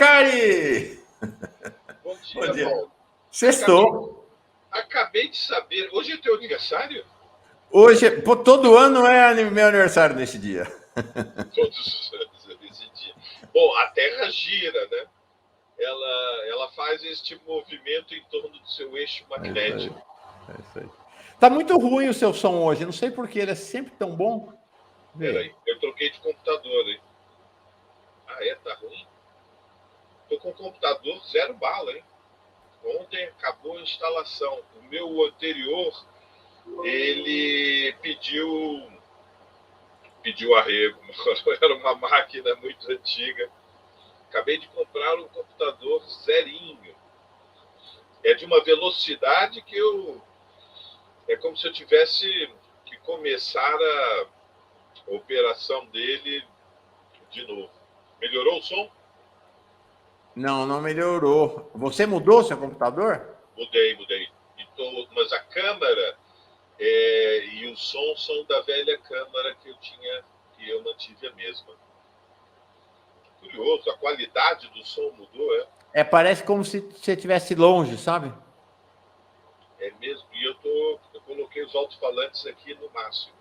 Cari! Bom Bom dia, dia. Paulo. Sextou. Acabei de saber. Hoje é teu aniversário? Hoje, pô, todo ano é meu aniversário nesse dia. Todos os anos é nesse dia. Bom, a Terra gira, né? Ela faz este movimento em torno do seu eixo magnético. É isso aí. Tá muito ruim o seu som hoje. Não sei por que ele é sempre tão bom. Peraí, Vê. eu troquei de computador, hein? Ah, é? Tá ruim? Tô com o computador zero bala, hein? Ontem acabou a instalação. O meu anterior, ele pediu arrego. Era uma máquina muito antiga. Acabei de comprar um computador zerinho. É de uma velocidade que eu... É como se eu tivesse que começar a operação dele de novo. Melhorou o som? Não, não melhorou. Você mudou seu computador? Mudei. Mas a câmera e o som são da velha câmera que eu mantive a mesma. Curioso, a qualidade do som mudou, é? É, parece como se você estivesse longe, sabe? É mesmo. E eu coloquei os alto-falantes aqui no máximo.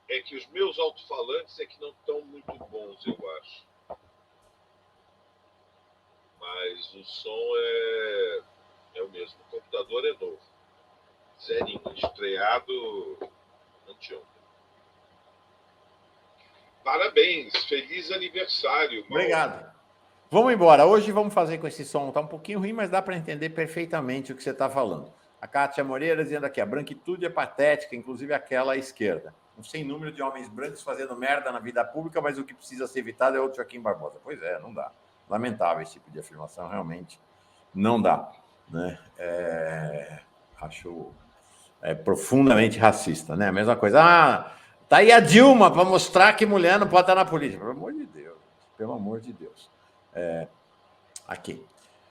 É que os meus alto-falantes é que não estão muito bons, eu acho. Mas o som é o mesmo. O computador é novo. Zerinho, estreado anteontem. Parabéns, feliz aniversário, Mauro. Obrigado. Vamos embora. Hoje vamos fazer com esse som. Tá um pouquinho ruim, mas dá para entender perfeitamente o que você está falando. A Kátia Moreira dizendo aqui: a branquitude é patética, inclusive aquela à esquerda. Um sem número de homens brancos fazendo merda na vida pública, mas o que precisa ser evitado é o Joaquim Barbosa. Pois é, não dá. Lamentável esse tipo de afirmação, realmente não dá. Né? Acho profundamente racista, né? A mesma coisa. Ah, tá aí a Dilma para mostrar que mulher não pode estar na política. Pelo amor de Deus. Pelo amor de Deus. Aqui.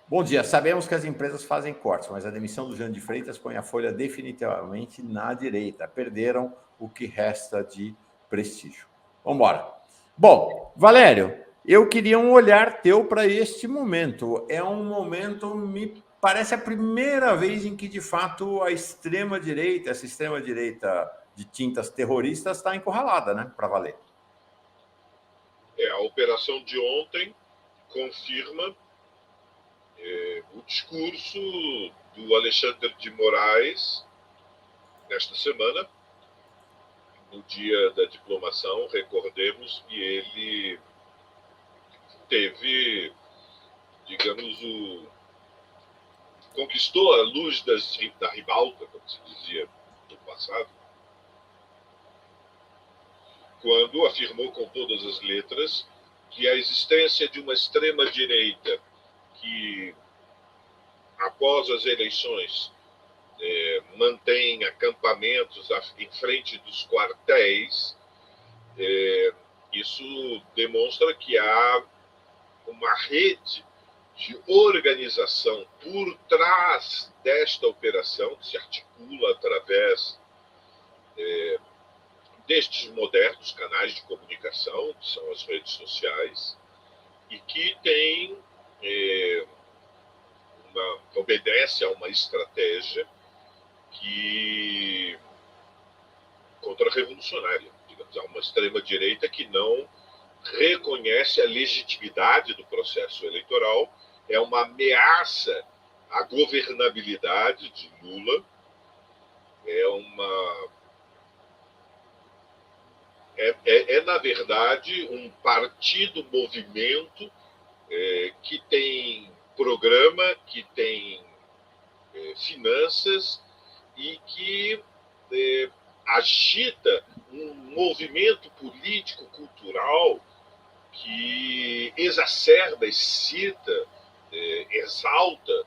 Bom dia. Sabemos que as empresas fazem cortes, mas a demissão do Jean de Freitas põe a Folha definitivamente na direita. Perderam o que resta de prestígio. Vamos embora. Bom, Valério, eu queria um olhar teu para este momento. É um momento, me parece a primeira vez em que, de fato, a extrema-direita, essa extrema-direita de tintas terroristas, está encurralada, né? Para valer. A operação de ontem confirma o discurso do Alexandre de Moraes nesta semana, no dia da diplomação. Recordemos que ele teve, digamos, conquistou a luz da ribalta, como se dizia no passado, quando afirmou com todas as letras que a existência de uma extrema-direita que, após as eleições, mantém acampamentos em frente dos quartéis, isso demonstra que há uma rede de organização por trás desta operação, que se articula através destes modernos canais de comunicação, que são as redes sociais, e que tem obedece a uma estratégia que contra-revolucionária, digamos, a uma extrema-direita que não reconhece a legitimidade do processo eleitoral, é uma ameaça à governabilidade de Lula, na verdade, um partido-movimento que tem programa, que tem finanças e que agita um movimento político-cultural que exacerba, excita, exalta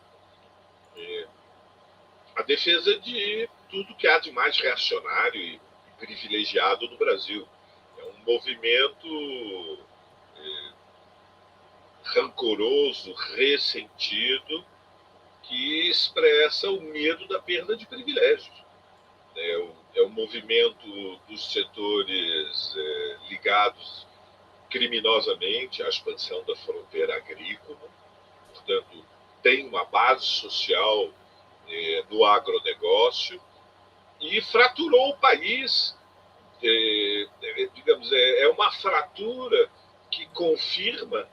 a defesa de tudo que há de mais reacionário e privilegiado no Brasil. É um movimento rancoroso, ressentido, que expressa o medo da perda de privilégios. é um movimento dos setores ligados criminosamente à expansão da fronteira agrícola, portanto, tem uma base social no agronegócio e fraturou o país. Digamos, é uma fratura que confirma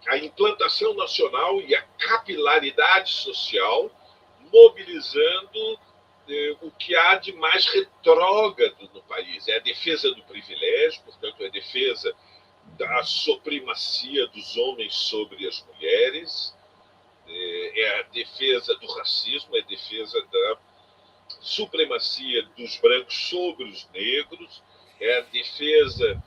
a implantação nacional e a capilaridade social, mobilizando o que há de mais retrógrado no país. É a defesa do privilégio, portanto, é a defesa da supremacia dos homens sobre as mulheres, é a defesa do racismo, é a defesa da supremacia dos brancos sobre os negros, é a defesa,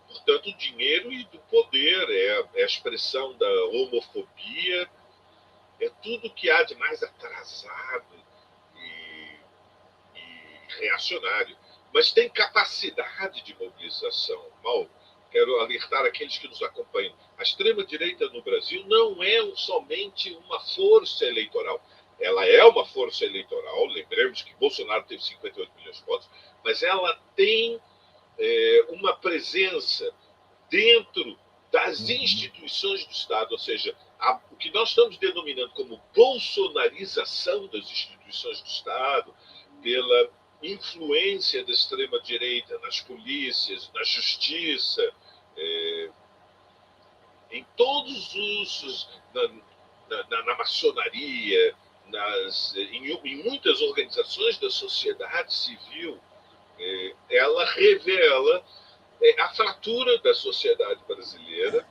portanto, do dinheiro e do poder, é a expressão da homofobia, é tudo que há de mais atrasado e reacionário. Mas tem capacidade de mobilização. Mal, quero alertar aqueles que nos acompanham. A extrema-direita no Brasil não é somente uma força eleitoral. Ela é uma força eleitoral, lembremos que Bolsonaro teve 58 milhões de votos, mas ela tem uma presença dentro das instituições do Estado, ou seja, o que nós estamos denominando como bolsonarização das instituições do Estado, pela influência da extrema-direita nas polícias, na justiça, em todos os... na maçonaria, em muitas organizações da sociedade civil, ela revela a fratura da sociedade brasileira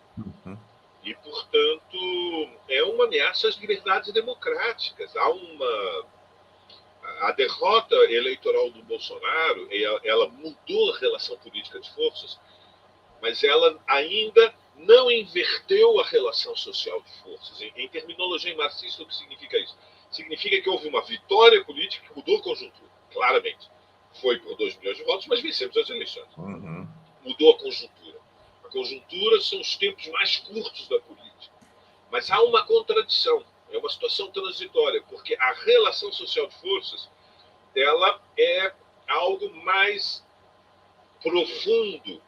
e, portanto, é uma ameaça às liberdades democráticas. A derrota eleitoral do Bolsonaro, ela mudou a relação política de forças, mas ela ainda não inverteu a relação social de forças. Em terminologia marxista, o que significa isso? Significa que houve uma vitória política que mudou a conjuntura, claramente. Foi por 2 milhões de votos, mas vencemos as eleições. Mudou a conjuntura. A conjuntura são os tempos mais curtos da política. Mas há uma contradição, é uma situação transitória, porque a relação social de forças, ela é algo mais profundo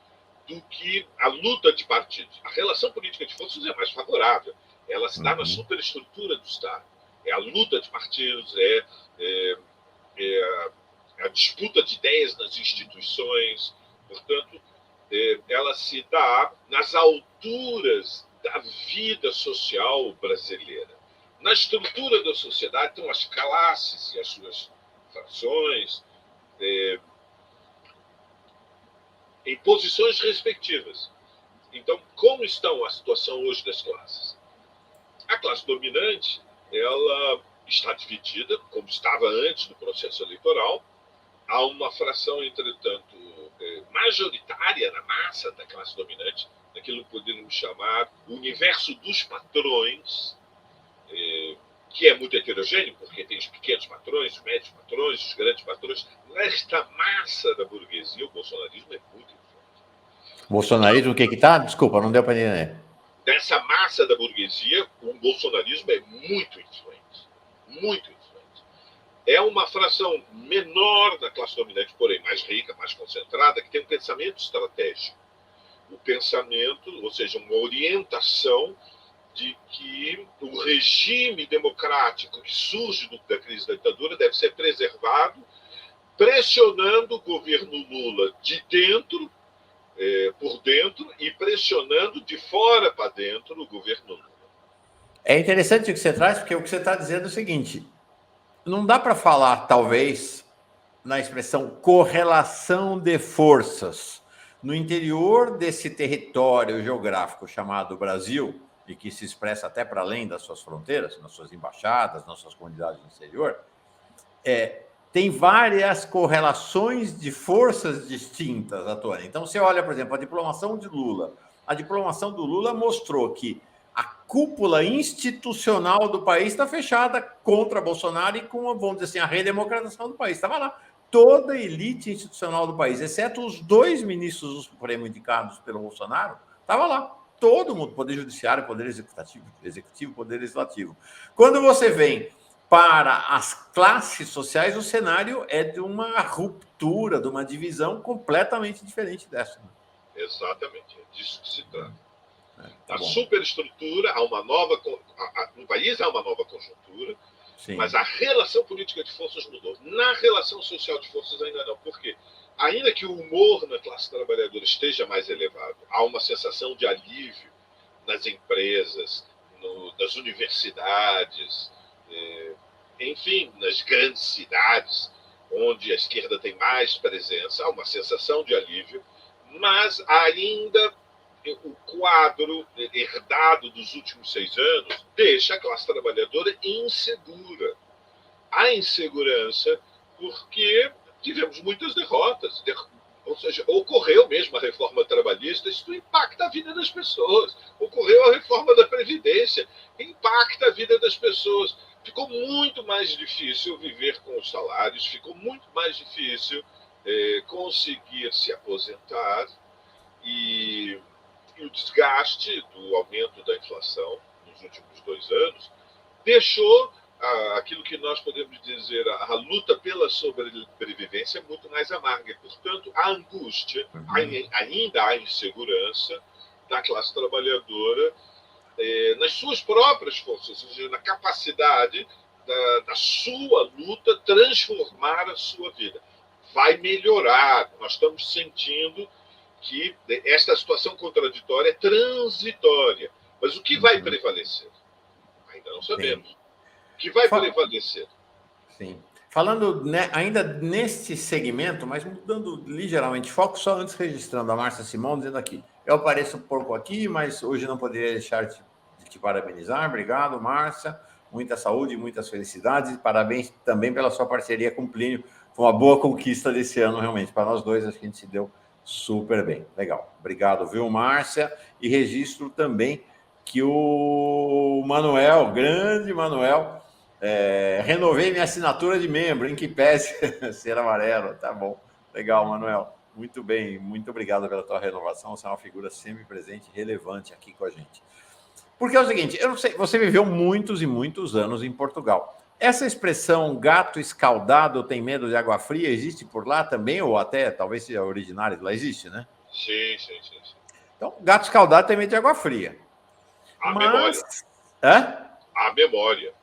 do que a luta de partidos. A relação política de forças é mais favorável. Ela se dá na superestrutura do Estado. É a luta de partidos, a disputa de ideias nas instituições. Portanto, ela se dá nas alturas da vida social brasileira. Na estrutura da sociedade estão as classes e as suas frações, em posições respectivas. Então, como está a situação hoje das classes? A classe dominante, ela está dividida, como estava antes do processo eleitoral. Há uma fração, entretanto, majoritária na massa da classe dominante, daquilo que poderíamos chamar o universo dos patrões, que é muito heterogêneo, porque tem os pequenos patrões, os médios patrões, os grandes patrões. Nesta massa da burguesia, o bolsonarismo é muito influente. O bolsonarismo, o que está? Desculpa, não deu para entender. Dessa massa da burguesia, o bolsonarismo é muito influente. Muito influente. É uma fração menor da classe dominante, porém mais rica, mais concentrada, que tem um pensamento estratégico. O pensamento, ou seja, uma orientação de que o regime democrático que surge da crise da ditadura deve ser preservado, pressionando o governo Lula de dentro, por dentro, e pressionando de fora para dentro o governo Lula. É interessante o que você traz, porque o que você está dizendo é o seguinte: não dá para falar, talvez, na expressão correlação de forças no interior desse território geográfico chamado Brasil, e que se expressa até para além das suas fronteiras, nas suas embaixadas, nas suas comunidades no exterior, tem várias correlações de forças distintas atuando. Então, você olha, por exemplo, a diplomação de Lula. A diplomação do Lula mostrou que a cúpula institucional do país está fechada contra Bolsonaro e com, vamos dizer assim, a redemocratização do país. Estava lá toda a elite institucional do país, exceto os 2 ministros do Supremo indicados pelo Bolsonaro, estava lá. Todo mundo, Poder Judiciário, Poder Executivo, Poder Legislativo. Quando você vem para as classes sociais, o cenário é de uma ruptura, de uma divisão completamente diferente dessa. Exatamente, é disso que se trata. Tá A bom. superestrutura, há uma nova. No país há uma nova conjuntura, Sim. mas a relação política de forças mudou. Na relação social de forças ainda não. Por quê? Ainda que o humor na classe trabalhadora esteja mais elevado, há uma sensação de alívio nas empresas, nas universidades, enfim, nas grandes cidades, onde a esquerda tem mais presença, há uma sensação de alívio, mas ainda o quadro herdado dos últimos 6 anos deixa a classe trabalhadora insegura. Há insegurança porque tivemos muitas derrotas. Ou seja, ocorreu mesmo a reforma trabalhista, isso impacta a vida das pessoas. Ocorreu a reforma da Previdência, impacta a vida das pessoas. Ficou muito mais difícil viver com os salários, ficou muito mais difícil conseguir se aposentar e o desgaste do aumento da inflação nos últimos 2 anos deixou aquilo que nós podemos dizer, a luta pela sobrevivência muito mais amarga. E, portanto, a angústia, ainda há insegurança da classe trabalhadora nas suas próprias forças, ou seja, na capacidade da sua luta transformar a sua vida. Vai melhorar. Nós estamos sentindo que esta situação contraditória é transitória. Mas o que vai prevalecer? Ainda não sabemos. Sim. O que vai prevalecer? Sim. Falando ainda neste segmento, mas mudando ligeiramente foco, só antes registrando a Márcia Simão, dizendo aqui, eu apareço um pouco aqui, mas hoje não poderia deixar de te parabenizar. Obrigado, Márcia. Muita saúde, muitas felicidades e parabéns também pela sua parceria com o Plínio. Foi uma boa conquista desse ano, realmente. Para nós dois, acho que a gente se deu super bem. Legal. Obrigado, viu, Márcia? E registro também que o Manuel, grande Manuel, renovei minha assinatura de membro, em que pese ser amarelo. Tá bom. Legal, Manuel. Muito bem. Muito obrigado pela tua renovação. Você é uma figura sempre presente, relevante aqui com a gente. Porque é o seguinte, eu não sei, você viveu muitos e muitos anos em Portugal. Essa expressão gato escaldado tem medo de água fria existe por lá também? Ou até, talvez seja originário de lá, existe, né? Sim. Então, gato escaldado tem medo de água fria. Memória. A memória.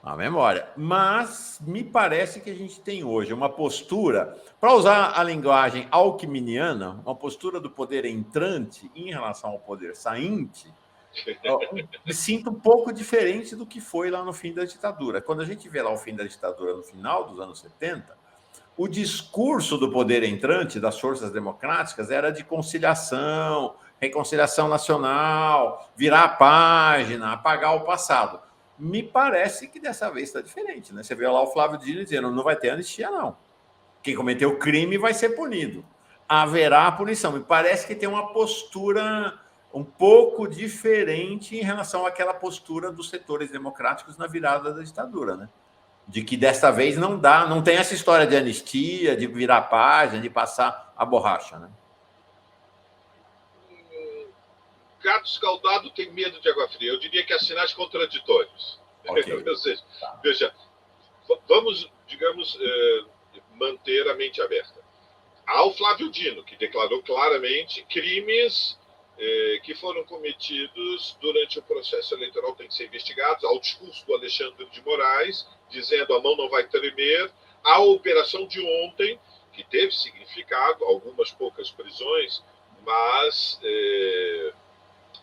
A memória. Mas me parece que a gente tem hoje uma postura, para usar a linguagem alquiminiana, uma postura do poder entrante em relação ao poder sainte, me sinto um pouco diferente do que foi lá no fim da ditadura. Quando a gente vê lá o fim da ditadura no final dos anos 70, o discurso do poder entrante, das forças democráticas, era de conciliação, reconciliação nacional, virar a página, apagar o passado. Me parece que dessa vez está diferente, né? Você vê lá o Flávio Dino dizendo, não vai ter anistia, não. Quem cometeu crime vai ser punido. Haverá punição. Me parece que tem uma postura um pouco diferente em relação àquela postura dos setores democráticos na virada da ditadura, né? De que desta vez não dá, não tem essa história de anistia, de virar página, de passar a borracha, né? Gato escaldado tem medo de água fria. Eu diria que há sinais contraditórios. Okay. Veja, vamos, digamos, manter a mente aberta. Há o Flávio Dino, que declarou claramente crimes que foram cometidos durante o processo eleitoral têm que ser investigados. Há o discurso do Alexandre de Moraes, dizendo a mão não vai tremer. Há a operação de ontem, que teve significado, algumas poucas prisões, mas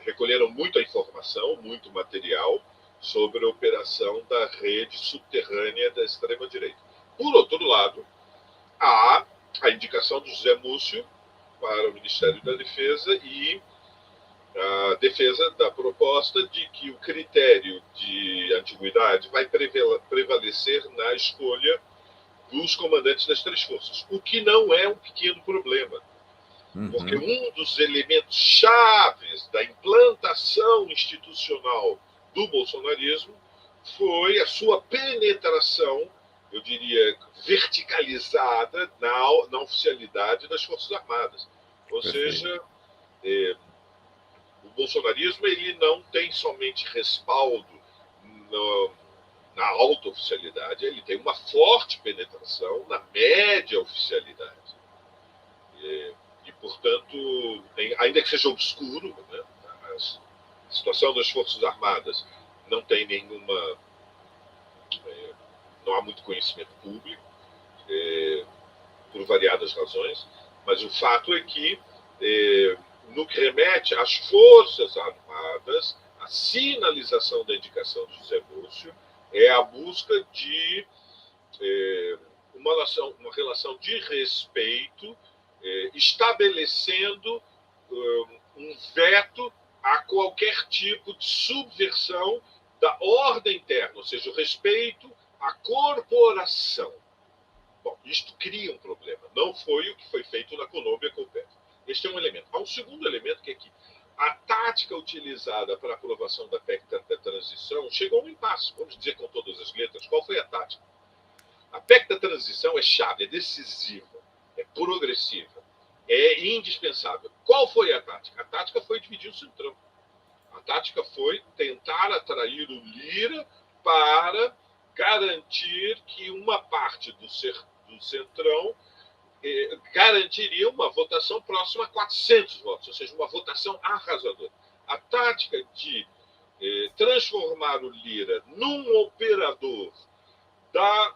recolheram muita informação, muito material sobre a operação da rede subterrânea da extrema-direita. Por outro lado, há a indicação do José Múcio para o Ministério da Defesa e a defesa da proposta de que o critério de antiguidade vai prevalecer na escolha dos comandantes das 3 forças, o que não é um pequeno problema, porque um dos elementos chaves da implantação institucional do bolsonarismo foi a sua penetração, eu diria, verticalizada na oficialidade das Forças Armadas. Ou seja, o bolsonarismo ele não tem somente respaldo na alta oficialidade, ele tem uma forte penetração na média oficialidade. E portanto, ainda que seja obscuro, né, a situação das Forças Armadas não tem nenhuma... não há muito conhecimento público, por variadas razões, mas o fato é que, no que remete às Forças Armadas, a sinalização da indicação de José Múcio é a busca de uma relação de respeito, estabelecendo um veto a qualquer tipo de subversão da ordem interna, ou seja, o respeito à corporação. Bom, isto cria um problema. Não foi o que foi feito na Colômbia com o Petro. Este é um elemento. Há um segundo elemento que é que a tática utilizada para a aprovação da PEC da transição chegou a um impasse. Vamos dizer com todas as letras, qual foi a tática? A PEC da transição é chave, é decisiva, é progressiva, é indispensável. Qual foi a tática? A tática foi dividir o Centrão. A tática foi tentar atrair o Lira para garantir que uma parte do Centrão garantiria uma votação próxima a 400 votos, ou seja, uma votação arrasadora. A tática de transformar o Lira num operador da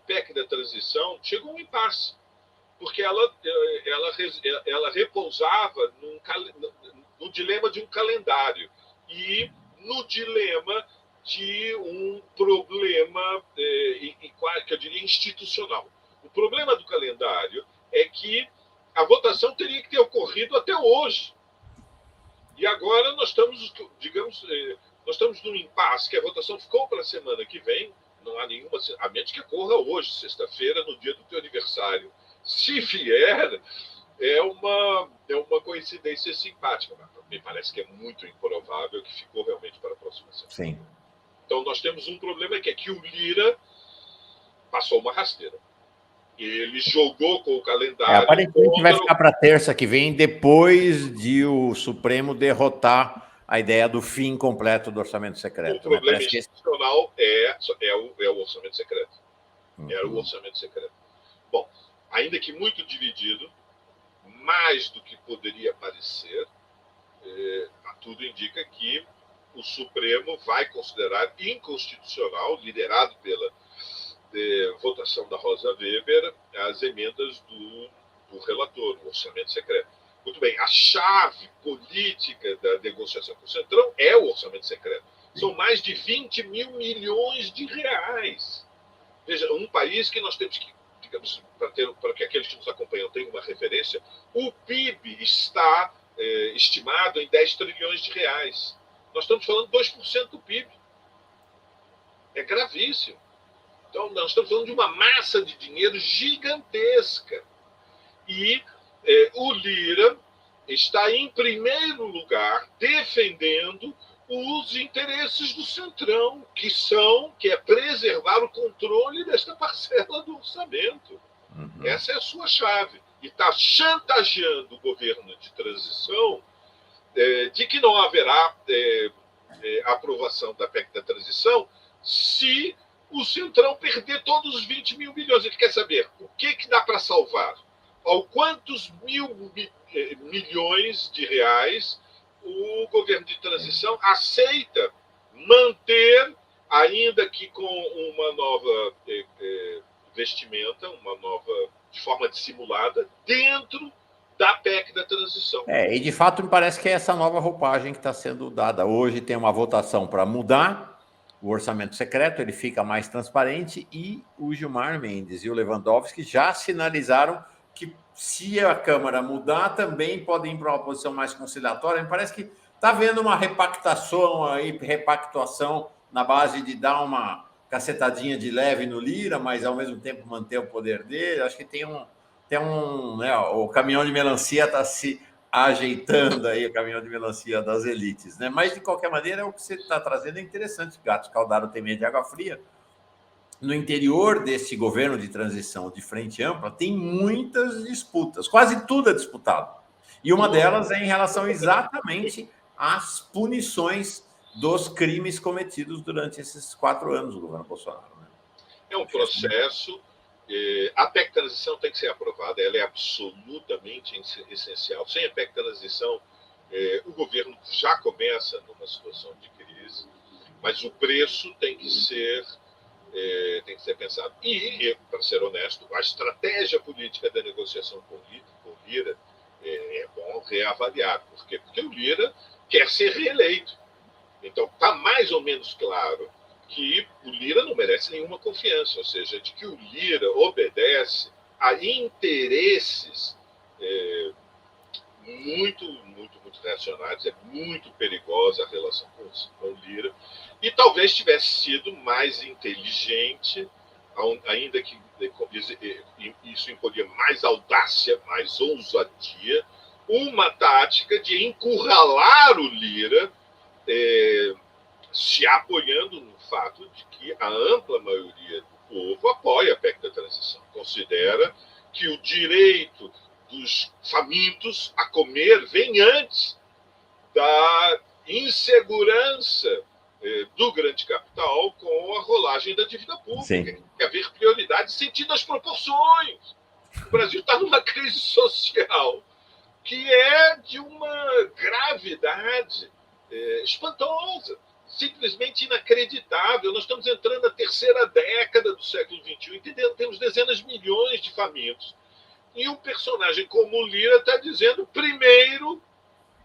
PEC da transição chegou a um impasse, porque ela repousava no dilema de um calendário e no dilema de um problema, que eu diria, institucional. O problema do calendário é que a votação teria que ter ocorrido até hoje. E agora nós estamos, digamos, nós estamos num impasse, que a votação ficou para a semana que vem, não há nenhuma, a menos que ocorra hoje, sexta-feira, no dia do teu aniversário. Se vier, é uma coincidência simpática, mas me parece que é muito improvável que ficou realmente para a próxima semana. Sim. Então nós temos um problema que é que o Lira passou uma rasteira. Ele jogou com o calendário. Aparentemente vai ficar para terça que vem, depois de o Supremo derrotar a ideia do fim completo do orçamento secreto. O problema institucional é o orçamento secreto. Era o orçamento secreto. Bom, ainda que muito dividido, mais do que poderia parecer, tudo indica que o Supremo vai considerar inconstitucional, liderado pela votação da Rosa Weber, as emendas do relator, o orçamento secreto. Muito bem, a chave política da negociação com o Centrão é o orçamento secreto. São mais de 20 mil milhões de reais. Veja, um país que nós temos que, digamos, para que aqueles que nos acompanham tenham uma referência, o PIB está estimado em 10 trilhões de reais. Nós estamos falando de 2% do PIB. É gravíssimo. Então, nós estamos falando de uma massa de dinheiro gigantesca. E o Lira está, em primeiro lugar, defendendo os interesses do Centrão, que é preservar o controle desta parcela do orçamento. Essa é a sua chave. E está chantageando o governo de transição de que não haverá aprovação da PEC da transição se o Centrão perder todos os 20 mil milhões. Ele quer saber o que dá para salvar. Ao quantos milhões de reais o governo de transição aceita manter, ainda que com uma nova vestimenta, uma nova, de forma dissimulada, dentro da PEC da transição. E de fato me parece que é essa nova roupagem que está sendo dada. Hoje tem uma votação para mudar o orçamento secreto, ele fica mais transparente, e o Gilmar Mendes e o Lewandowski já sinalizaram que, se a Câmara mudar, também podem ir para uma posição mais conciliatória. Me parece que está havendo uma repactuação na base de dar uma cacetadinha de leve no Lira, mas ao mesmo tempo manter o poder dele. Acho que né, o caminhão de melancia está se ajeitando aí, o caminhão de melancia das elites, né? Mas, de qualquer maneira, o que você está trazendo é interessante. Gato escaldado tem medo de água fria. No interior desse governo de transição de frente ampla, tem muitas disputas, quase tudo é disputado. E uma delas é em relação exatamente às punições dos crimes cometidos durante esses 4 anos do governo Bolsonaro. Né? É um processo. A PEC transição tem que ser aprovada, ela é absolutamente essencial. Sem a PEC transição, o governo já começa numa situação de crise, mas o preço tem que ser pensado. E, para ser honesto, a estratégia política da negociação com o Lira é bom reavaliar. Por quê? Porque o Lira quer ser reeleito. Então, está mais ou menos claro que o Lira não merece nenhuma confiança, ou seja, de que o Lira obedece a interesses muito, muito, muito reacionários. É muito perigosa a relação com o Lira. E talvez tivesse sido mais inteligente, ainda que isso imporia mais audácia, mais ousadia, uma tática de encurralar o Lira, se apoiando no fato de que a ampla maioria do povo apoia a PEC da transição, considera que o direito dos famintos a comer vem antes da insegurança do grande capital com a rolagem da dívida pública. Sim. Tem que haver prioridades sentindo as proporções. O Brasil está numa crise social que é de uma gravidade espantosa, simplesmente inacreditável. Nós estamos entrando na terceira década do século XXI, entendendo? Temos dezenas de milhões de famintos. E um personagem como o Lira está dizendo, primeiro,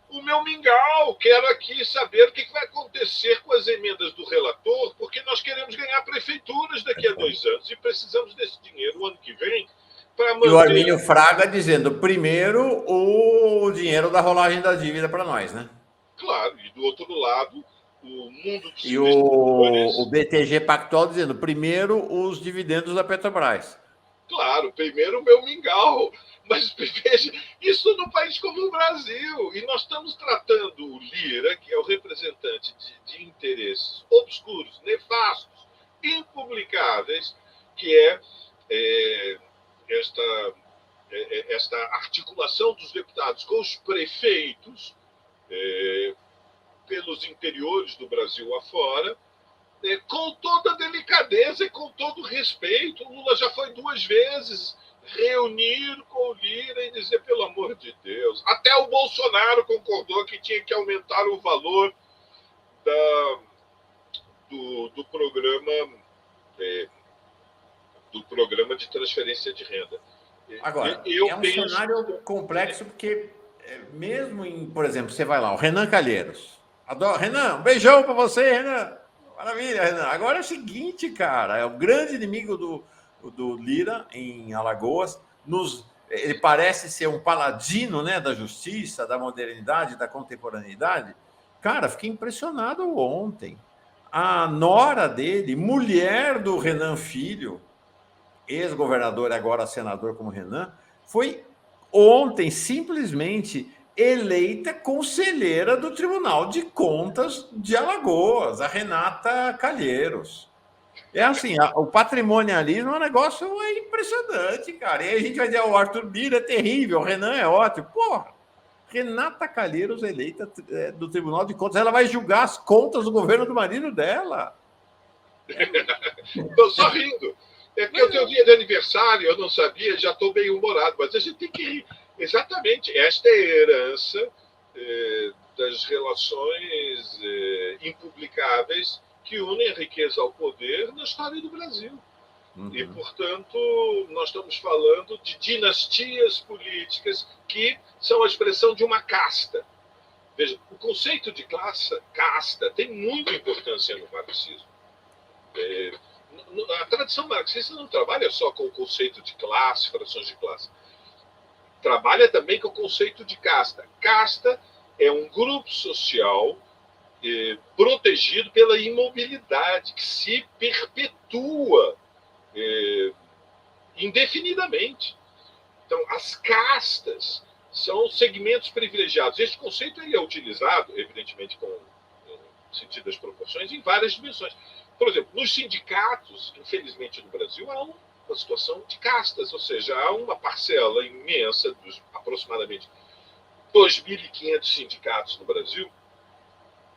o meu mingau, quero aqui saber o que vai acontecer com as emendas do relator, porque nós queremos ganhar prefeituras daqui a 2 anos e precisamos desse dinheiro o ano que vem para manter... E o Armínio Fraga dizendo, primeiro, o dinheiro da rolagem da dívida para nós, né? Claro, e do outro lado, o mundo dos e o BTG Pactual dizendo, primeiro, os dividendos da Petrobras. Claro, primeiro o meu mingau. Mas veja, isso num país como o Brasil. E nós estamos tratando o Lira, que é o representante de interesses obscuros, nefastos, impublicáveis, que esta articulação dos deputados com os prefeitos pelos interiores do Brasil afora, com toda a delicadeza e com todo o respeito. O Lula já foi 2 vezes reunir com o Lira e dizer, pelo amor de Deus. Até o Bolsonaro concordou que tinha que aumentar o valor do programa de transferência de renda. Agora, um cenário complexo, porque mesmo em, por exemplo, você vai lá, o Renan Calheiros. Adoro. Renan, um beijão para você, Renan. Maravilha, Renan. Agora é o seguinte, cara, é o grande inimigo do Lira em Alagoas. Ele parece ser um paladino, né, da justiça, da modernidade, da contemporaneidade. Cara, fiquei impressionado ontem. A nora dele, mulher do Renan Filho, ex-governador, agora senador como Renan, foi ontem simplesmente eleita conselheira do Tribunal de Contas de Alagoas, a Renata Calheiros. É assim, o patrimonialismo é um negócio impressionante, cara. E aí a gente vai dizer, o Arthur Lira é terrível, o Renan é ótimo. Porra, Renata Calheiros eleita do Tribunal de Contas, ela vai julgar as contas do governo do marido dela. Estou só rindo. É porque eu tenho dia de aniversário, eu não sabia, já estou bem humorado, mas a gente tem que rir. Exatamente, esta é a herança das relações impublicáveis que unem a riqueza ao poder na história do Brasil. Uhum. E, portanto, nós estamos falando de dinastias políticas que são a expressão de uma casta. Veja, o conceito de casta tem muita importância no marxismo. A tradição marxista não trabalha só com o conceito de classe, frações de classe. Trabalha também com o conceito de casta. Casta é um grupo social protegido pela imobilidade, que se perpetua indefinidamente. Então, as castas são segmentos privilegiados. Este conceito ele é utilizado, evidentemente, com sentido das proporções, em várias dimensões. Por exemplo, nos sindicatos, infelizmente no Brasil, há uma situação de castas, ou seja, há uma parcela imensa dos aproximadamente 2.500 sindicatos no Brasil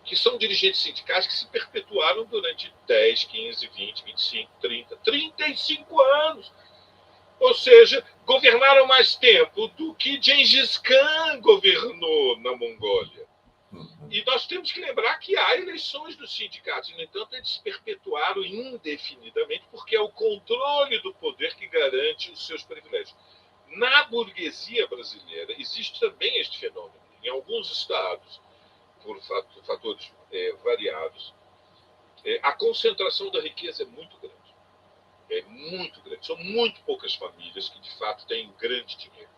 que são dirigentes sindicais que se perpetuaram durante 10, 15, 20, 25, 30, 35 anos. Ou seja, governaram mais tempo do que Gengis Khan governou na Mongólia. E nós temos que lembrar que há eleições dos sindicatos. No entanto, eles se perpetuaram indefinidamente, porque é o controle do poder que garante os seus privilégios. Na burguesia brasileira, existe também este fenômeno. Em alguns estados, por fatores variados, a concentração da riqueza é muito grande. É muito grande. São muito poucas famílias que, de fato, têm grande dinheiro.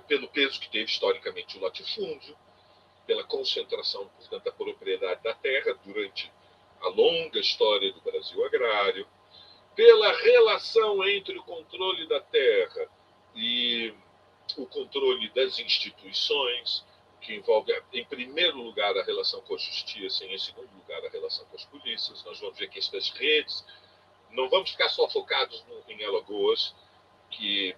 Pelo peso que teve historicamente o latifúndio, pela concentração, portanto, da propriedade da terra durante a longa história do Brasil agrário, pela relação entre o controle da terra e o controle das instituições, que envolve, em primeiro lugar, a relação com a justiça e, em segundo lugar, a relação com as polícias. Nós vamos ver que estas redes, não vamos ficar só focados em Alagoas, que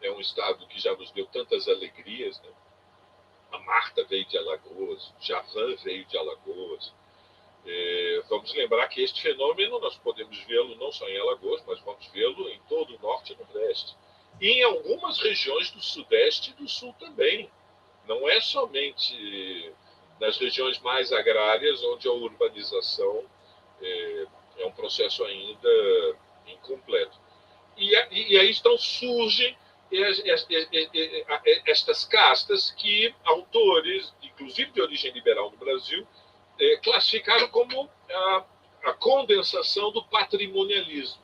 é um estado que já nos deu tantas alegrias, né? A Marta veio de Alagoas, o Javan veio de Alagoas. Vamos lembrar que este fenômeno nós podemos vê-lo não só em Alagoas, mas vamos vê-lo em todo o norte e nordeste. E em algumas regiões do sudeste e do sul também. Não é somente nas regiões mais agrárias, onde a urbanização é um processo ainda incompleto. E aí então surgem estas castas que autores, inclusive de origem liberal no Brasil, classificaram como a condensação do patrimonialismo.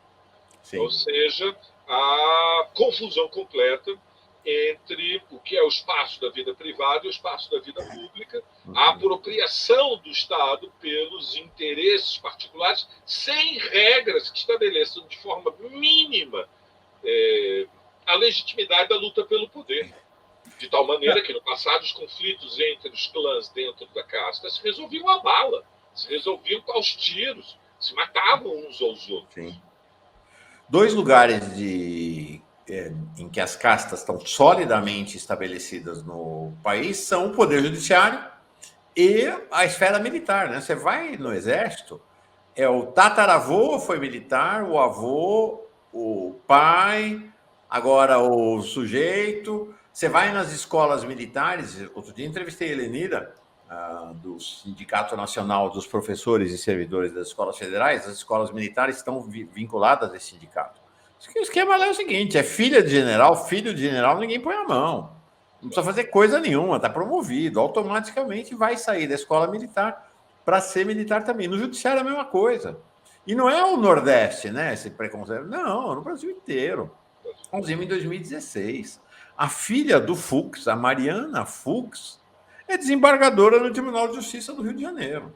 Sim. Ou seja, a confusão completa entre o que é o espaço da vida privada e o espaço da vida pública, a apropriação do Estado pelos interesses particulares, sem regras que estabeleçam de forma mínima a legitimidade da luta pelo poder. De tal maneira que, no passado, os conflitos entre os clãs dentro da casta se resolviam à bala, se resolviam aos tiros, se matavam uns aos outros. Sim. Dois lugares em que as castas estão solidamente estabelecidas no país são o Poder Judiciário e a esfera militar, né? Você vai no Exército, o tataravô foi militar, o avô, o pai, agora o sujeito. Você vai nas escolas militares. Outro dia entrevistei a Helenira, do Sindicato Nacional dos Professores e Servidores das Escolas Federais. As escolas militares estão vinculadas a esse sindicato. O esquema lá é o seguinte: é filha de general, filho de general, ninguém põe a mão. Não precisa fazer coisa nenhuma, está promovido. Automaticamente vai sair da escola militar para ser militar também. No judiciário é a mesma coisa. E não é o Nordeste, né, esse preconceito. Não, no Brasil inteiro. Nós vimos em 2016. A filha do Fux, a Mariana Fux, é desembargadora no Tribunal de Justiça do Rio de Janeiro.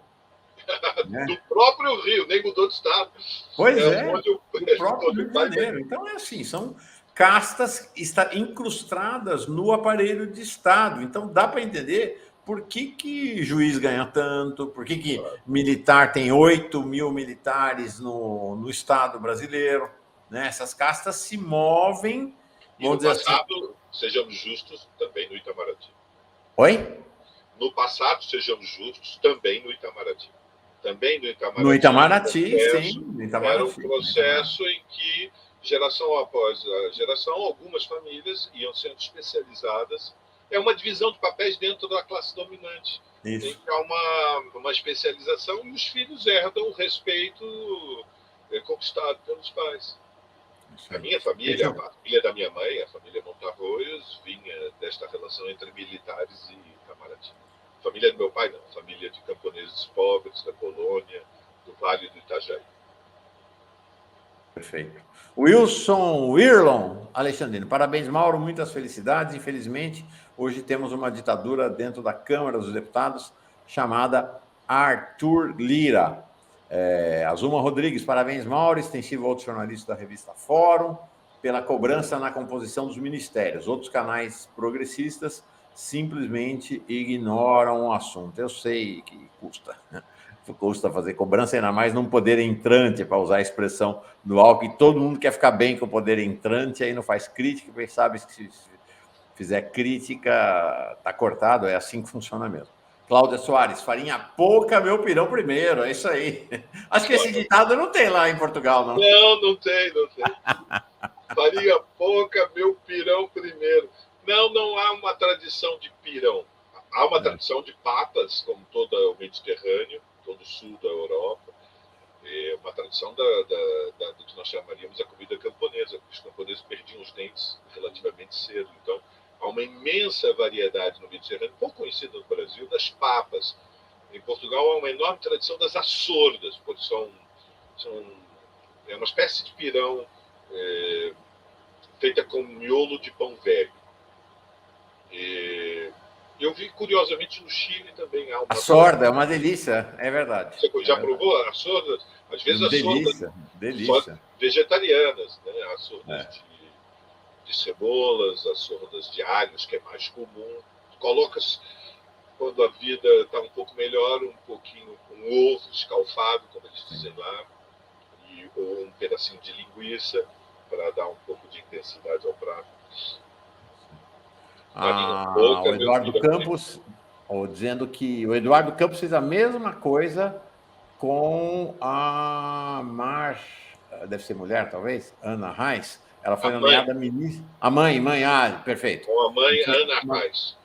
Né? Do próprio Rio, nem mudou de estado. Pois do próprio Rio de Janeiro. Então, é assim, são castas incrustadas no aparelho de Estado. Então, dá para entender por que juiz ganha tanto, por que militar tem 8 mil militares no Estado brasileiro. Né? Essas castas se movem... E no passado, sejamos justos, também no Itamaraty. Oi? No passado, sejamos justos, também no Itamaraty. Também no Itamaraty. No Itamaraty, sim. No Itamaraty, era um processo em que, geração após geração, algumas famílias iam sendo especializadas. É uma divisão de papéis dentro da classe dominante. Isso. Em que há uma especialização e os filhos herdam o respeito conquistado pelos pais. A minha família, a família da minha mãe, a família Montarroios, vinha desta relação entre militares e Itamaraty. A família do meu pai, não. A família de camponeses pobres, da colônia, do Vale do Itajaí. Perfeito. Wilson Wirlon Alexandrino. Parabéns, Mauro. Muitas felicidades. Infelizmente, hoje temos uma ditadura dentro da Câmara dos Deputados chamada Arthur Lira. Azuma Rodrigues, parabéns, Mauro, extensivo a outros jornalistas da revista Fórum, pela cobrança na composição dos ministérios. Outros canais progressistas simplesmente ignoram o assunto. Eu sei que custa fazer cobrança, ainda mais num poder entrante, para usar a expressão do Alckmin, todo mundo quer ficar bem com o poder entrante, aí não faz crítica, porque sabe que se fizer crítica, está cortado, é assim que funciona mesmo. Cláudia Soares, farinha pouca, meu pirão primeiro. É isso aí. Acho que esse ditado não tem lá em Portugal, não. Não, não tem, não tem. Farinha pouca, meu pirão primeiro. Não, não há uma tradição de pirão. Há uma tradição de papas, como todo o Mediterrâneo, todo o sul da Europa. É uma tradição do que nós chamaríamos a comida camponesa, porque os camponeses perdiam os dentes relativamente cedo. Então, há uma imensa variedade no Mediterrâneo, pouco conhecida no Brasil, das papas. Em Portugal, há uma enorme tradição das açordas, porque é uma espécie de pirão feita com miolo de pão velho. Eu vi, curiosamente, no Chile também há uma... A sorda é uma delícia, é verdade. Você já provou a sorda? Às vezes a delícia, delícia. Vegetarianas, né? As sordas de cebolas, as sordas de alhos, que é mais comum. Coloca-se, quando a vida está um pouco melhor, um pouquinho com ovo escalfado, como eles dizem lá, ou um pedacinho de linguiça, para dar um pouco de intensidade ao prato. O Eduardo Campos, dizendo que o Eduardo Campos fez a mesma coisa com a deve ser mulher, talvez, Ana Reis. Ela foi nomeada ministra. A mãe, perfeito. Com a mãe Ana Reis.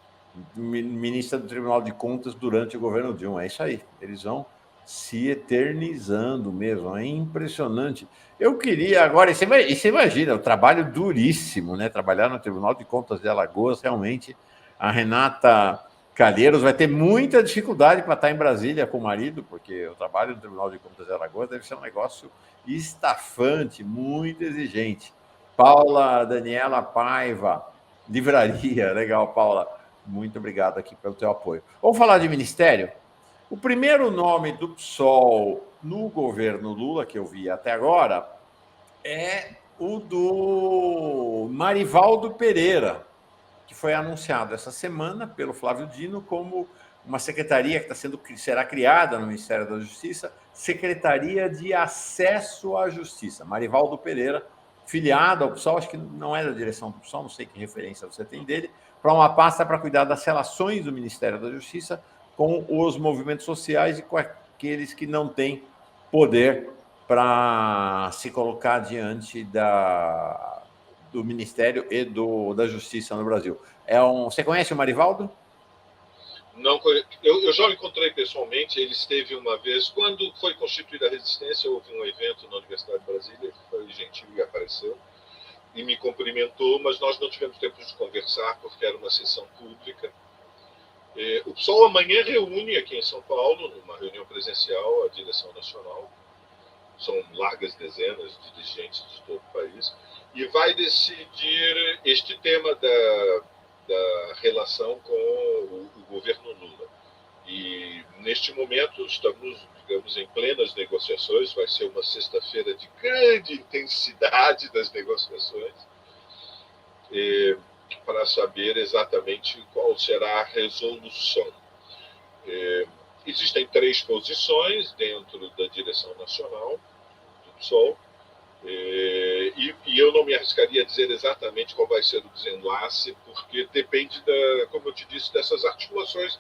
Ministra do Tribunal de Contas durante o governo Dilma. É isso aí. Eles vão se eternizando mesmo. É impressionante. Eu queria agora, e você imagina, o trabalho duríssimo, né? Trabalhar no Tribunal de Contas de Alagoas, realmente, a Renata Calheiros vai ter muita dificuldade para estar em Brasília com o marido, porque o trabalho no Tribunal de Contas de Alagoas deve ser um negócio estafante, muito exigente. Paula Daniela Paiva, livraria, legal, Paula. Muito obrigado aqui pelo teu apoio. Vamos falar de ministério? O primeiro nome do PSOL no governo Lula, que eu vi até agora, é o do Marivaldo Pereira, que foi anunciado essa semana pelo Flávio Dino como uma secretaria que será criada no Ministério da Justiça, Secretaria de Acesso à Justiça. Marivaldo Pereira, filiado ao PSOL, acho que não é da direção do PSOL, não sei que referência você tem dele, para uma pasta para cuidar das relações do Ministério da Justiça com os movimentos sociais e com aqueles que não têm poder para se colocar diante do Ministério e da Justiça no Brasil. Você conhece o Marivaldo? Não, eu já o encontrei pessoalmente. Ele esteve uma vez, quando foi constituída a resistência, houve um evento na Universidade de Brasília, ele foi gentil e apareceu, e me cumprimentou, mas nós não tivemos tempo de conversar, porque era uma sessão pública. O PSOL amanhã reúne aqui em São Paulo, numa reunião presencial, a direção nacional. São largas dezenas de dirigentes de todo o país, e vai decidir este tema da relação com o governo Lula. E, neste momento, estamos, digamos, em plenas negociações. Vai ser uma sexta-feira de grande intensidade das negociações, para saber exatamente qual será a resolução. Existem 3 posições dentro da direção nacional do PSOL, e eu não me arriscaria a dizer exatamente qual vai ser o desenlace, porque depende, como eu te disse, dessas articulações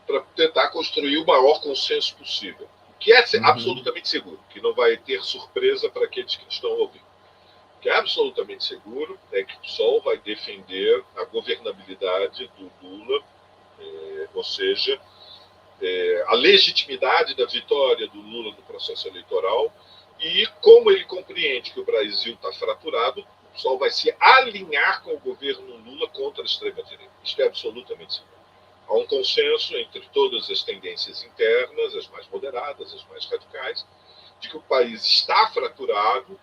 para tentar construir o maior consenso possível. O que é absolutamente seguro, que não vai ter surpresa para aqueles que estão ouvindo. O que é absolutamente seguro é que o PSOL vai defender a governabilidade do Lula, ou seja, a legitimidade da vitória do Lula no processo eleitoral, e como ele compreende que o Brasil está fraturado, o PSOL vai se alinhar com o governo Lula contra a extrema-direita. Isto é absolutamente seguro. Há um consenso entre todas as tendências internas, as mais moderadas, as mais radicais, de que o país está fraturado,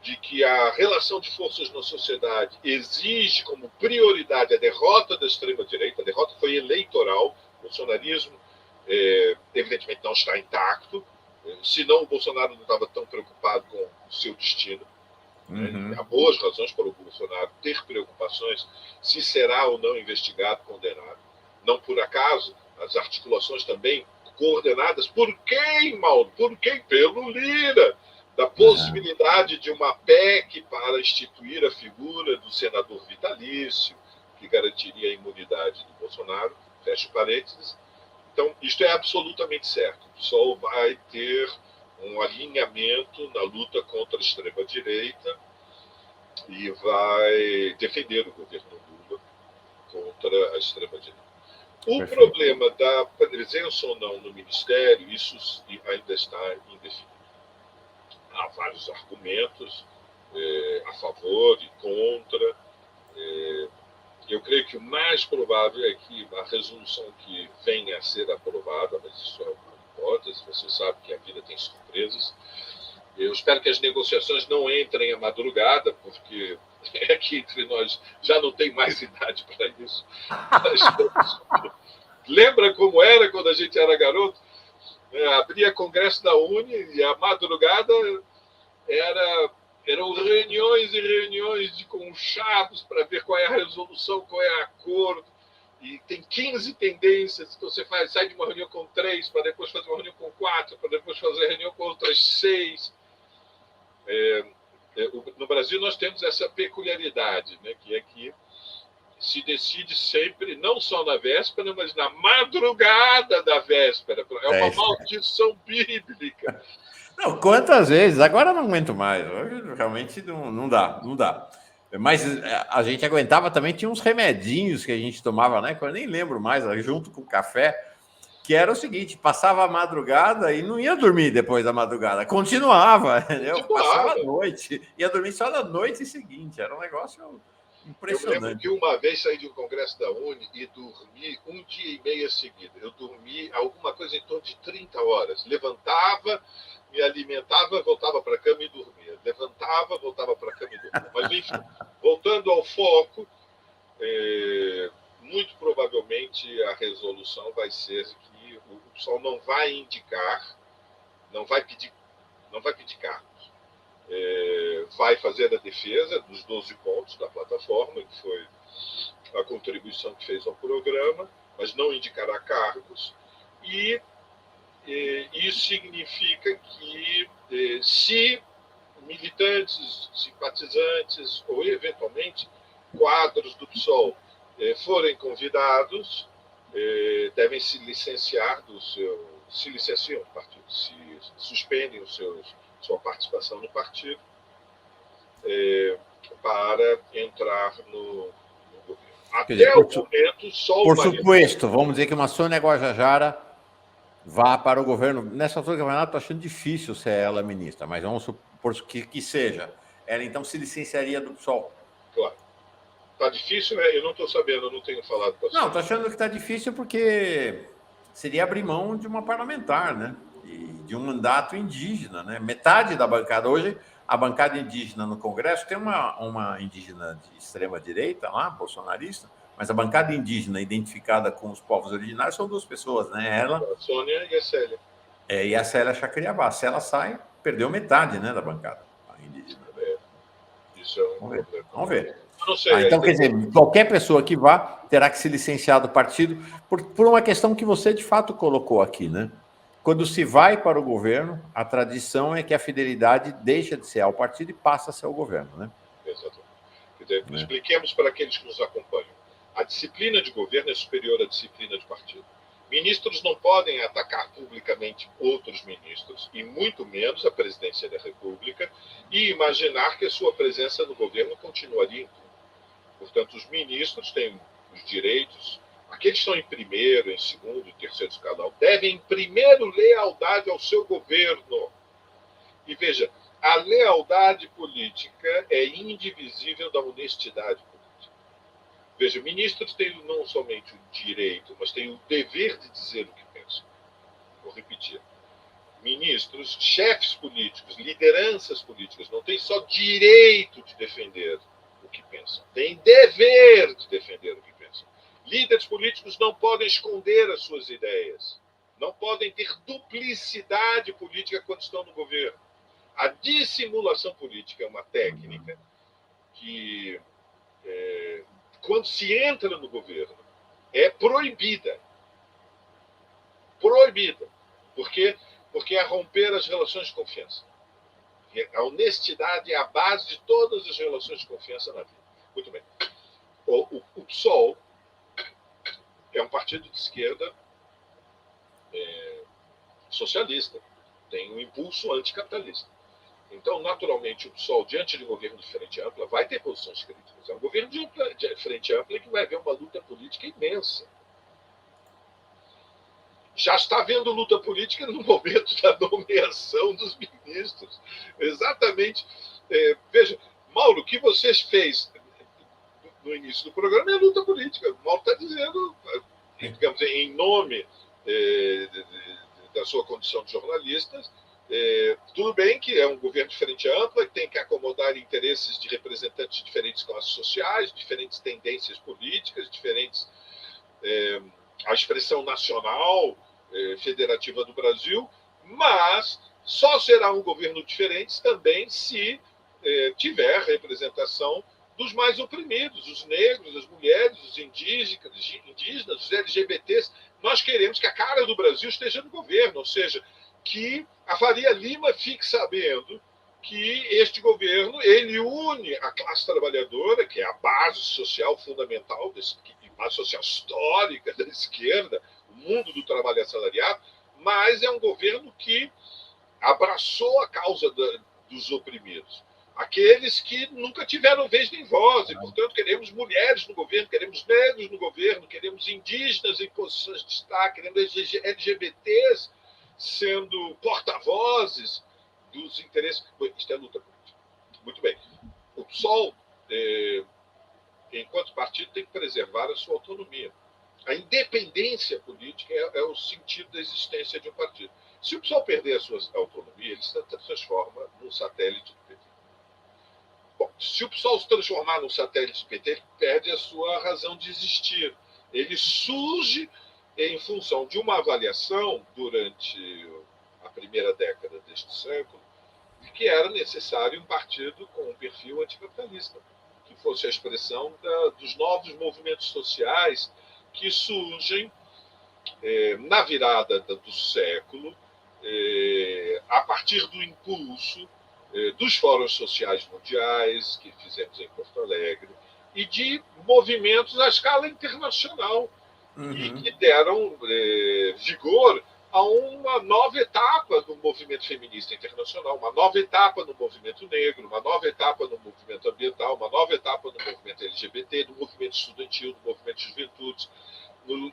de que a relação de forças na sociedade exige como prioridade a derrota da extrema-direita. A derrota foi eleitoral, o bolsonarismo evidentemente não está intacto, senão o Bolsonaro não estava tão preocupado com o seu destino. Há boas razões para o Bolsonaro ter preocupações se será ou não investigado, condenado. Não por acaso, as articulações também coordenadas por quem, Mauro? Por quem? Pelo Lira. Da possibilidade de uma PEC para instituir a figura do senador vitalício, que garantiria a imunidade do Bolsonaro, fecha parênteses, Então, isto é absolutamente certo. O PSOL vai ter um alinhamento na luta contra a extrema-direita e vai defender o governo Lula contra a extrema-direita. O Perfeito. problema da presença ou não no Ministério, isso ainda está indefinido. Há vários argumentos a favor e contra. Eu creio que o mais provável é que a resolução que venha a ser aprovada, mas isso é uma hipótese, você sabe que a vida tem surpresas. Eu espero que as negociações não entrem à madrugada, porque aqui entre nós já não tem mais idade para isso. Lembra como era quando a gente era garoto? Abria congresso da Uni e a madrugada eram reuniões e reuniões de conchados para ver qual é a resolução, qual é o acordo. E tem 15 tendências, então você sai de uma reunião com 3, para depois fazer uma reunião com 4, para depois fazer reunião com outras 6. No Brasil nós temos essa peculiaridade, né, que é que se decide sempre, não só na véspera, mas na madrugada da véspera. É uma maldição bíblica. Não, quantas vezes? Agora eu não aguento mais. Hoje realmente não dá, não dá. Mas a gente aguentava também, tinha uns remedinhos que a gente tomava, né? Que eu nem lembro mais, junto com o café, que era o seguinte: passava a madrugada e não ia dormir depois da madrugada, continuava, entendeu? Passava a noite, ia dormir só na noite seguinte. Era um negócio impressionante. Eu lembro que uma vez saí de um congresso da Uni e dormi 1 dia e meio seguido. Eu dormi alguma coisa em torno de 30 horas. Levantava, me alimentava, voltava para a cama e dormia. Levantava, voltava para a cama e dormia. Mas, enfim, voltando ao foco, muito provavelmente a resolução vai ser que o PSOL não vai indicar, não vai pedir cargos. Vai fazer a defesa dos 12 pontos da plataforma, que foi a contribuição que fez ao programa, mas não indicará cargos. E isso significa que, se militantes, simpatizantes ou, eventualmente, quadros do PSOL forem convidados, devem se licenciar se licenciam do partido, se suspendem sua participação no partido para entrar no governo. Até o momento, só por suposto, vamos dizer que uma Sônia Guajajara vá para o governo. Nessa altura do campeonato, estou achando difícil ser ela ministra, mas vamos supor que seja. Ela, então, se licenciaria do PSOL. Claro. Está difícil, né? Eu não estou sabendo, eu não tenho falado com a Sônia. Não, estou achando que está difícil porque seria abrir mão de uma parlamentar, né? E de um mandato indígena, né? Metade da bancada. Hoje, a bancada indígena no Congresso tem uma indígena de extrema-direita lá, bolsonarista, mas a bancada indígena identificada com os povos originários são 2 pessoas, né? Ela, a Sônia e a Célia. E a Célia Chacriabá. Se ela sai, perdeu metade, né, da bancada indígena. Isso é um problema. Vamos ver. Eu não sei. Então, quer dizer, qualquer pessoa que vá terá que se licenciar do partido por uma questão que você, de fato, colocou aqui, né? Quando se vai para o governo, a tradição é que a fidelidade deixa de ser ao partido e passa a ser ao governo, né? Exatamente. Quer dizer, expliquemos para aqueles que nos acompanham. A disciplina de governo é superior à disciplina de partido. Ministros não podem atacar publicamente outros ministros, e muito menos a presidência da República, e imaginar que a sua presença no governo continuaria. Portanto, os ministros têm os direitos, aqueles que estão em primeiro, em segundo e terceiro escalão, devem, primeiro, lealdade ao seu governo. E veja, a lealdade política é indivisível da honestidade política. Veja, ministros têm não somente o direito, mas têm o dever de dizer o que pensam. Vou repetir. Ministros, chefes políticos, lideranças políticas, não têm só direito de defender o que pensam, têm dever de defender o que pensam. Líderes políticos não podem esconder as suas ideias, não podem ter duplicidade política quando estão no governo. A dissimulação política é uma técnica que, quando se entra no governo, é proibida. Proibida. Porque é romper as relações de confiança. A honestidade é a base de todas as relações de confiança na vida. Muito bem. O PSOL é um partido de esquerda socialista, tem um impulso anticapitalista. Então, naturalmente, o PSOL, diante de um governo de frente ampla, vai ter posições críticas. É um governo de frente ampla que vai haver uma luta política imensa. Já está havendo luta política no momento da nomeação dos ministros. Exatamente. Veja, Mauro, o que vocês fez no início do programa é luta política. O Mauro está dizendo, digamos, em nome da sua condição de jornalistas, tudo bem que é um governo de frente ampla, que tem que acomodar interesses de representantes de diferentes classes sociais, diferentes tendências políticas, diferentes... a expressão nacional federativa do Brasil, mas só será um governo diferente também se tiver representação dos mais oprimidos, os negros, as mulheres, os indígenas, os LGBTs. Nós queremos que a cara do Brasil esteja no governo, ou seja, que a Faria Lima fique sabendo que este governo ele une a classe trabalhadora, que é a base social fundamental, base social histórica da esquerda, o mundo do trabalho assalariado, mas é um governo que abraçou a causa dos oprimidos. Aqueles que nunca tiveram vez nem voz, e, portanto, queremos mulheres no governo, queremos negros no governo, queremos indígenas em posições de destaque, queremos LGBTs sendo porta-vozes dos interesses. Isto é luta política. Muito bem. O PSOL, enquanto partido, tem que preservar a sua autonomia. A independência política é o sentido da existência de um partido. Se o PSOL perder a sua autonomia, ele se transforma num satélite do PT. Bom, se o PSOL se transformar num satélite do PT, ele perde a sua razão de existir. Ele surge em função de uma avaliação durante a primeira década deste século de que era necessário um partido com um perfil anticapitalista, que fosse a expressão dos novos movimentos sociais que surgem na virada do século, a partir do impulso dos fóruns sociais mundiais que fizemos em Porto Alegre e de movimentos à escala internacional e que deram vigor a uma nova etapa do movimento feminista internacional, uma nova etapa no movimento negro, uma nova etapa no movimento ambiental, uma nova etapa no movimento LGBT, no movimento estudantil, no movimento de juventudes,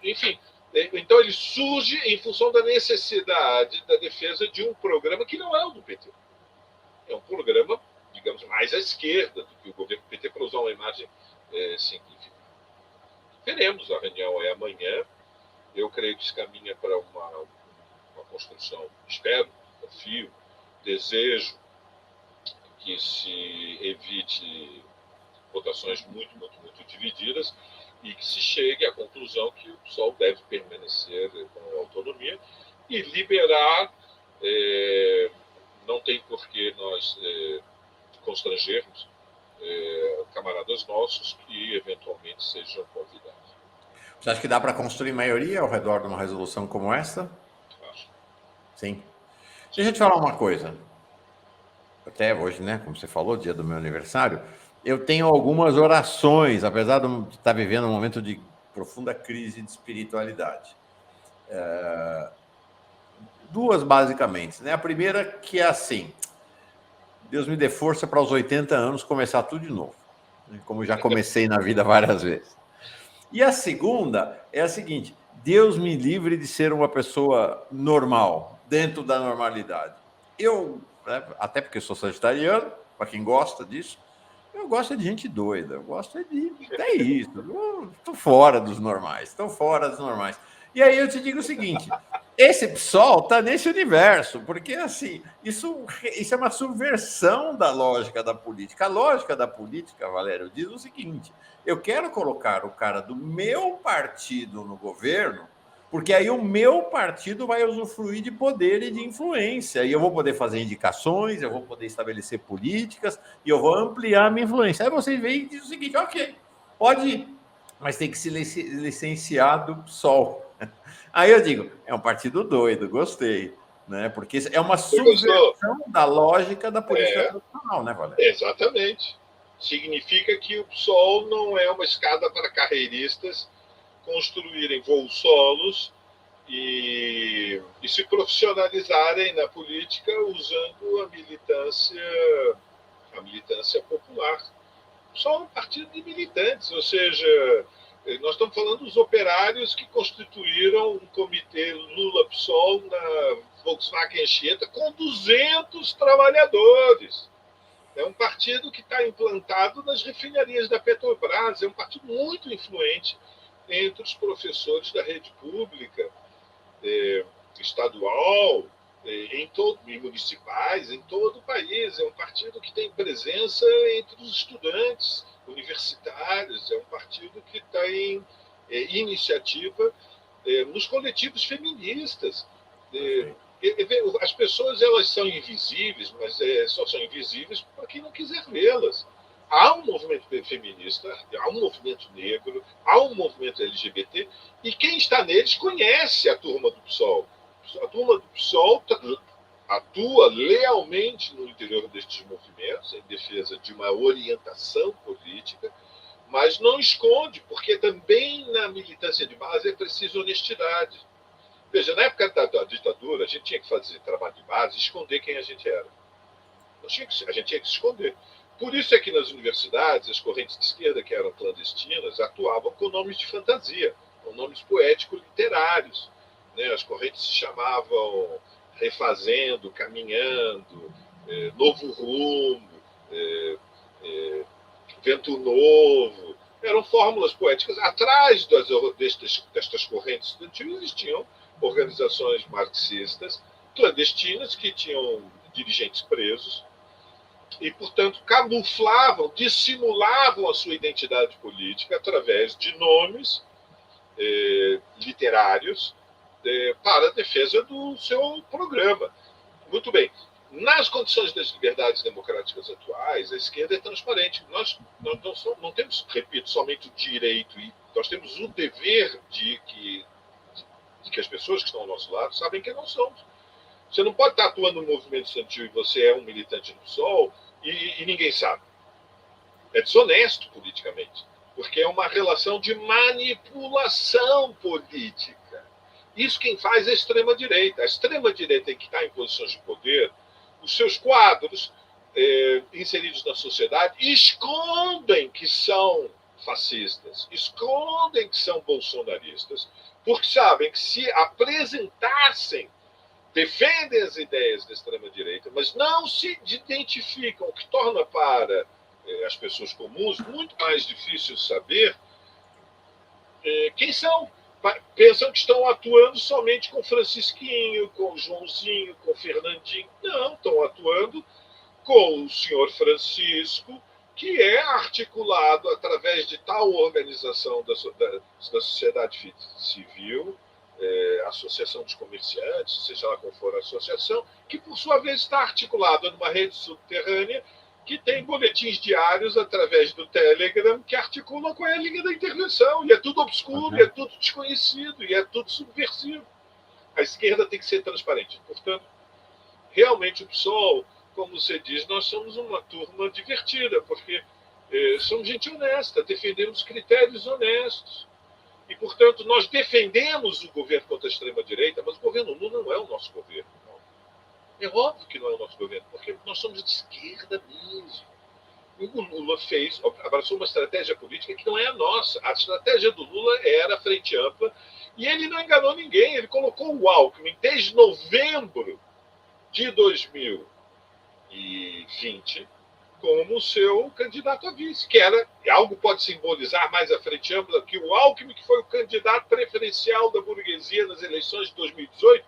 enfim. Então ele surge em função da necessidade da defesa de um programa que não é o do PT. É um programa, digamos, mais à esquerda do que o governo PT, para usar uma imagem científica. Veremos, a reunião é amanhã. Eu creio que se caminha para uma construção, espero, confio, desejo que se evite votações muito, muito, muito divididas e que se chegue à conclusão que o PSOL deve permanecer com autonomia e liberar. Não tem por que nós constrangermos camaradas nossos que eventualmente sejam convidados. Você acha que dá para construir maioria ao redor de uma resolução como essa? Acho. Sim. Deixa eu te falar uma coisa. Até hoje, né, como você falou, dia do meu aniversário, eu tenho algumas orações, apesar de estar vivendo um momento de profunda crise de espiritualidade. Duas, basicamente. Né? A primeira que é assim, Deus me dê força para aos 80 anos começar tudo de novo, como já comecei na vida várias vezes. E a segunda é a seguinte, Deus me livre de ser uma pessoa normal, dentro da normalidade. Eu, até porque sou sagitariano, para quem gosta disso, eu gosto de gente doida, eu gosto de... É isso, estou fora dos normais, estou fora dos normais. E aí eu te digo o seguinte, esse PSOL está nesse universo, porque assim, isso é uma subversão da lógica da política. A lógica da política, Valério, diz o seguinte, eu quero colocar o cara do meu partido no governo, porque aí o meu partido vai usufruir de poder e de influência, e eu vou poder fazer indicações, eu vou poder estabelecer políticas, e eu vou ampliar a minha influência. Aí vocês veem e dizem o seguinte, ok, pode ir, mas tem que se licenciar do PSOL. Aí eu digo, é um partido doido, gostei, né? Porque é uma subversão da lógica da política tradicional, né, Valério? Exatamente. Significa que o PSOL não é uma escada para carreiristas construírem voos solos e se profissionalizarem na política usando a militância popular. Só um partido de militantes, ou seja, nós estamos falando dos operários que constituíram um comitê Lula-PSOL na Volkswagen Anchieta com 200 trabalhadores. É um partido que está implantado nas refinarias da Petrobras, é um partido muito influente entre os professores da rede pública, estadual, e municipais, em todo o país. É um partido que tem presença entre os estudantes universitários, é um partido que tem iniciativa nos coletivos feministas. As pessoas elas são invisíveis, mas só são invisíveis para quem não quiser vê-las. Há um movimento feminista, há um movimento negro, há um movimento LGBT, e quem está neles conhece a turma do PSOL. A turma do PSOL atua lealmente no interior destes movimentos, em defesa de uma orientação política, mas não esconde, porque também na militância de base é preciso honestidade. Veja, na época da ditadura, a gente tinha que fazer trabalho de base e esconder quem a gente era. A gente tinha que se esconder. Por isso é que nas universidades, as correntes de esquerda, que eram clandestinas, atuavam com nomes de fantasia, com nomes poético-literários. As correntes se chamavam Refazendo, Caminhando, Novo Rumo, Vento Novo. Eram fórmulas poéticas. Atrás destas correntes estudantis existiam organizações marxistas clandestinas que tinham dirigentes presos e, portanto, camuflavam, dissimulavam a sua identidade política através de nomes literários para a defesa do seu programa. Muito bem. Nas condições das liberdades democráticas atuais, a esquerda é transparente. Nós não temos, repito, somente o direito, nós temos o dever de que as pessoas que estão ao nosso lado sabem quem nós somos. Você não pode estar atuando no movimento estudantil e você é um militante do PSOL e ninguém sabe. É desonesto politicamente, porque é uma relação de manipulação política. Isso quem faz é a extrema-direita. A extrema-direita que está em posições de poder, os seus quadros inseridos na sociedade escondem que são fascistas, escondem que são bolsonaristas, porque sabem que se apresentassem, defendem as ideias da extrema-direita, mas não se identificam, o que torna para as pessoas comuns muito mais difícil saber quem são. Pensam que estão atuando somente com Francisquinho, com Joãozinho, com Fernandinho. Não, estão atuando com o senhor Francisco, que é articulado através de tal organização da sociedade civil, associação dos comerciantes, seja lá qual for a associação, que por sua vez está articulada numa rede subterrânea que tem boletins diários através do Telegram que articulam com a linha da intervenção. E é tudo obscuro, e é tudo desconhecido, e é tudo subversivo. A esquerda tem que ser transparente. Portanto, realmente o PSOL, como você diz, nós somos uma turma divertida, porque somos gente honesta, defendemos critérios honestos. E, portanto, nós defendemos o governo contra a extrema-direita, mas o governo Lula não é o nosso governo. Não. É óbvio que não é o nosso governo, porque nós somos de esquerda mesmo. O Lula abraçou uma estratégia política que não é a nossa. A estratégia do Lula era a frente ampla, e ele não enganou ninguém. Ele colocou o Alckmin desde novembro de 2020 como seu candidato a vice, que era, algo pode simbolizar mais a frente ampla, que o Alckmin, que foi o candidato preferencial da burguesia nas eleições de 2018,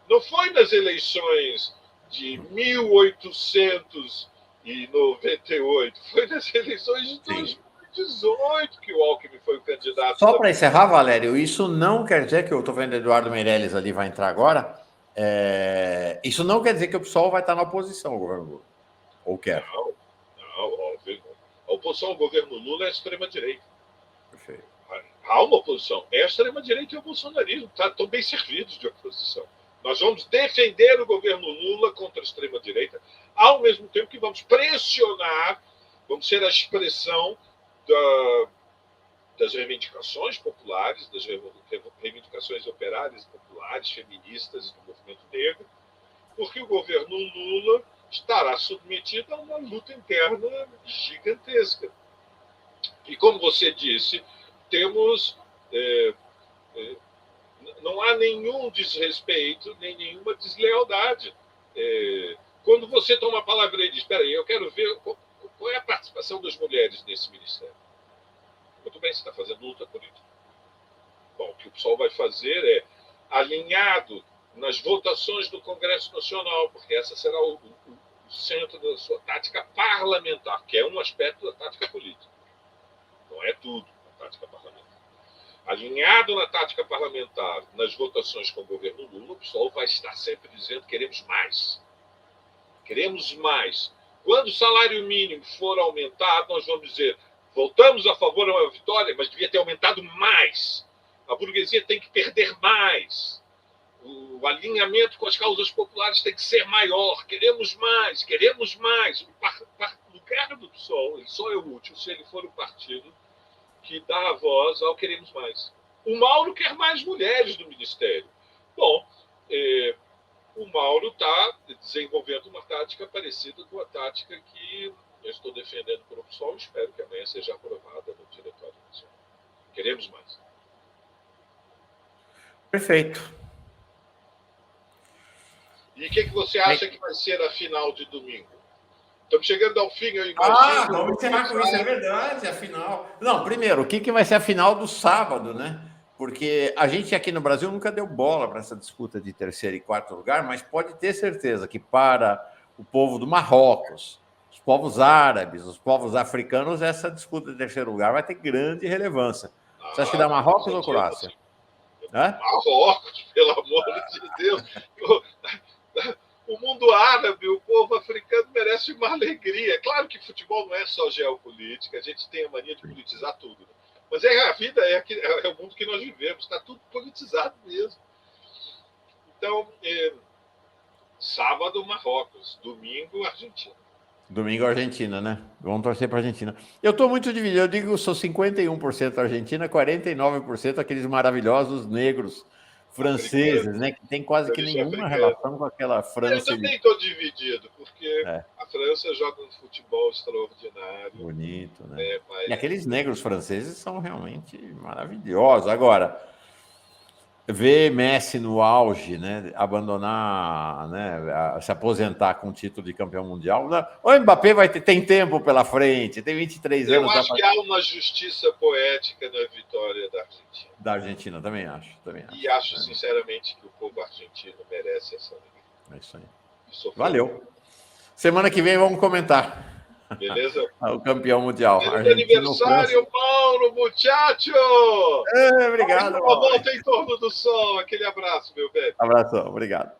não foi nas eleições de 1898, foi nas eleições de 2018 que o Alckmin foi o candidato. Só para encerrar, Valério, isso não quer dizer que eu estou vendo Eduardo Meirelles ali, vai entrar agora, isso não quer dizer que o PSOL vai estar na oposição ao governo Lula. Ou quer? Não, óbvio. A oposição ao governo Lula é a extrema-direita. Perfeito. Há uma oposição. É a extrema-direita e o bolsonarismo. Estão bem servidos de oposição. Nós vamos defender o governo Lula contra a extrema-direita, ao mesmo tempo que vamos pressionar, vamos ser a expressão das reivindicações populares, das reivindicações operárias populares, feministas do movimento negro, porque o governo Lula estará submetido a uma luta interna gigantesca. E, como você disse, temos... não há nenhum desrespeito, nem nenhuma deslealdade. Quando você toma a palavra e diz, espera aí, eu quero ver qual é a participação das mulheres nesse ministério. Muito bem, você está fazendo luta política. Bom, o que o PSOL vai fazer é, alinhado nas votações do Congresso Nacional, porque essa será o centro da sua tática parlamentar, que é um aspecto da tática política. Não é tudo a tática parlamentar. Alinhado na tática parlamentar, nas votações com o governo Lula, o PSOL vai estar sempre dizendo queremos mais. Queremos mais. Quando o salário mínimo for aumentado, nós vamos dizer voltamos a favor de uma vitória, mas devia ter aumentado mais. A burguesia tem que perder mais. O alinhamento com as causas populares tem que ser maior. Queremos mais, queremos mais. O lugar do PSOL ele só é útil se ele for um partido que dá a voz ao queremos mais. O Mauro quer mais mulheres no Ministério. Bom, o Mauro está desenvolvendo uma tática parecida com a tática que eu estou defendendo para o PSOL e espero que amanhã seja aprovada no Diretório Nacional. Queremos mais. Perfeito. E o que você acha que vai ser a final de domingo? Estamos chegando ao fim, eu imagino. Vamos encerrar com isso, é verdade, a final. Não, primeiro, o que vai ser a final do sábado, né? Porque a gente aqui no Brasil nunca deu bola para essa disputa de terceiro e quarto lugar, mas pode ter certeza que para o povo do Marrocos, os povos árabes, os povos africanos, essa disputa de terceiro lugar vai ter grande relevância. Você acha que dá Marrocos ou Croácia? Marrocos, pelo amor de Deus. O mundo árabe, o povo africano merece uma alegria. Claro que futebol não é só geopolítica, a gente tem a mania de politizar tudo. Né? Mas a vida, é o mundo que nós vivemos, está tudo politizado mesmo. Então, sábado, Marrocos, domingo, Argentina. Domingo, Argentina, né? Vamos torcer para a Argentina. Eu estou muito dividido, eu digo que eu sou 51% Argentina, 49% aqueles maravilhosos negros franceses, né? Que tem quase que nenhuma relação com aquela França. Eu também estou dividido, porque a França joga um futebol extraordinário. Bonito, né? Mas... E aqueles negros franceses são realmente maravilhosos. Agora, ver Messi no auge, né? Abandonar, né? Se aposentar com o título de campeão mundial. O Mbappé tem tempo pela frente, tem 23 anos. Eu acho que há uma justiça poética na vitória da Argentina. Da Argentina, também acho. E acho, sinceramente, que o povo argentino merece essa alegria. É isso aí. Valeu. Semana que vem vamos comentar. Beleza? O campeão mundial. Aniversário, Mauro, muchacho! Obrigado. Uma volta em torno do sol. Aquele abraço, meu velho. Abração, obrigado.